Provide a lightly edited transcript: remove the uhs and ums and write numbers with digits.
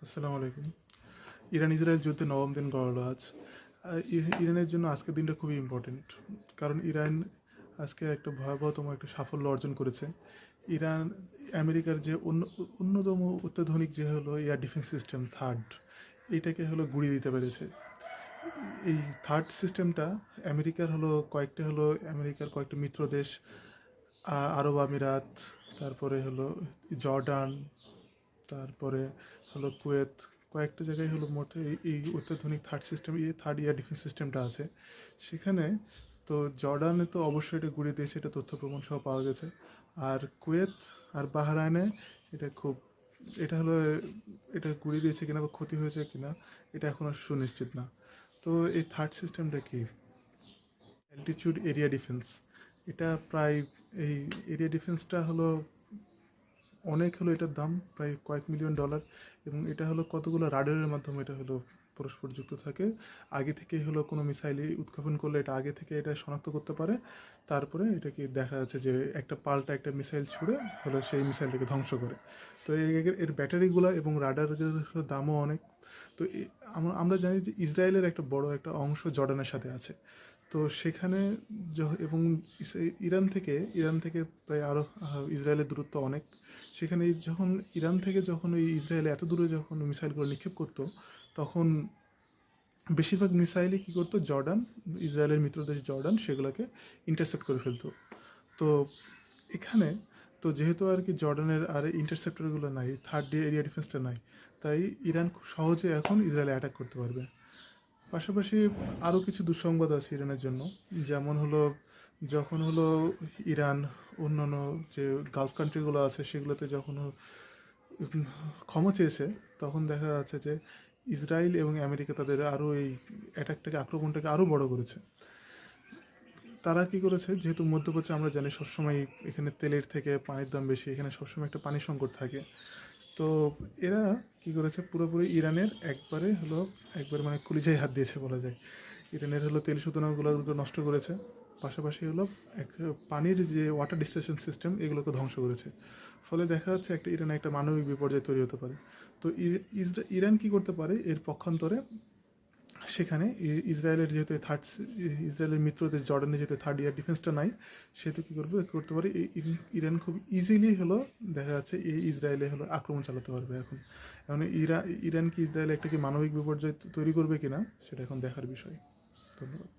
আসসালামু আলাইকুম। Iran Israel যুদ্ধে নবম দিন গড়ালো আজ। ইরানের জন্য আজকের দিনটা খুবই ইম্পর্টেন্ট, কারণ ইরান আজকে একটা ভয়াবহতম একটা সাফল্য অর্জন করেছে। ইরান আমেরিকার যে অন্যতম অত্যাধুনিক যে হলো এয়ার ডিফেন্স সিস্টেম থার্ড, এটাকে হলো গুঁড়িয়ে দিতে পেরেছে। এই থার্ড সিস্টেমটা আমেরিকার কয়েকটা মিত্র দেশ, আরব আমিরাত, তারপরে হলো জর্ডান, তারপরে হলো কুয়েত, কয়েকটা জায়গায় হলো মোট এই অত্যাধুনিক থার্ড ইয়ার ডিফেন্স সিস্টেমটা আছে সেখানে। তো জর্ডানে তো অবশ্যই এটা ঘুরিয়ে দিয়েছে, এটা তথ্য প্রমাণ সহ পাওয়া গেছে। আর কুয়েত আর বাহরাইনে এটা খুব এটা হলো এটা ঘুরিয়ে দিয়েছে কিনা বা ক্ষতি হয়েছে কিনা এটা এখনও সুনিশ্চিত না। তো এই থার্ড সিস্টেমটা কি? Altitude area defence. এটা প্রায় এই এরিয়া ডিফেন্সটা হলো অনেক, হলো এটার দাম প্রায় কয়েক মিলিয়ন ডলার, এবং এটা হলো কতগুলো রাডারের মাধ্যমে এটা হলো পরস্পর যুক্ত থাকে। আগে থেকে হলো কোনো মিসাইলই উৎক্ষেপণ করলে এটা আগে থেকে এটা শনাক্ত করতে পারে। তারপরে এটাকে দেখা যাচ্ছে যে একটা মিসাইল ছুড়ে হলো সেই মিসাইলটাকে ধ্বংস করে। তো এর ব্যাটারিগুলো এবং রাডারের দামও অনেক। তো আমরা জানি যে ইসরায়েলের একটা বড় একটা অংশ জর্ডানের সাথে আছে। তো সেখানে এবং ইরান থেকে প্রায় আরও ইসরায়েলের দূরত্ব অনেক। সেখানে যখন ওই ইসরায়েল এত দূরে যখন মিসাইলগুলো নিক্ষেপ করতো, তখন বেশিরভাগ মিসাইলই কী করতো, ইসরায়েলের মিত্রদেশ জর্ডান সেগুলোকে ইন্টারসেপ্ট করে ফেলতো। তো এখানে তো যেহেতু আর কি জর্ডানের আর ইন্টারসেপ্টরগুলো নাই, থার্ড এরিয়া ডিফেন্সটা নাই, তাই ইরান খুব সহজে এখন ইসরায়েলে অ্যাটাক করতে পারবে। পাশাপাশি আরও কিছু দুঃসংবাদ আছে ইরানের জন্য। যেমন হলো, যখন হলো ইরান অন্যান্য যে গালফ কান্ট্রিগুলো আছে সেগুলোতে যখন ক্ষমা চেয়েছে, তখন দেখা যাচ্ছে যে ইসরায়েল এবং আমেরিকা তাদের আরও এই আক্রমণটাকে আরও বড় করেছে। তারা কি করেছে, যেহেতু মধ্যপ্রাচ্যে আমরা জানি সবসময় এখানে তেলের থেকে পানির দাম বেশি, এখানে সবসময় একটা পানি সংকট থাকে। তো এরা কি করেছে, পুরোপুরি ইরানের একবারে মানে কলিজায় হাত দিয়েছে বলা যায়। ইরানের হলো তেল শোধনাগুলো নষ্ট করেছে, পাশাপাশি হলো এক পানির যে ওয়াটার ডিস্ট্রিবিউশন সিস্টেম এগুলোকে ধ্বংস করেছে। ফলে দেখা যাচ্ছে ইরানে একটা মানবিক বিপর্যয় তৈরি হতে পারে। তো ইরান কি করতে পারে এর পক্ষান্তরে, সেখানে ইসরায়েলের মিত্রদের জর্ডানে যেহেতু থার্ড ইয়ার ডিফেন্সটা নাই, সেহেতু কী করতে পারে ইরান খুব ইজিলি হলো দেখা যাচ্ছে এই ইসরায়েলে হলো আক্রমণ চালাতে পারবে এখন। এখন ইরান কি ইসরায়েলে একটা কি মানবিক বিপর্যয় তৈরি করবে কিনা সেটা এখন দেখার বিষয়। ধন্যবাদ।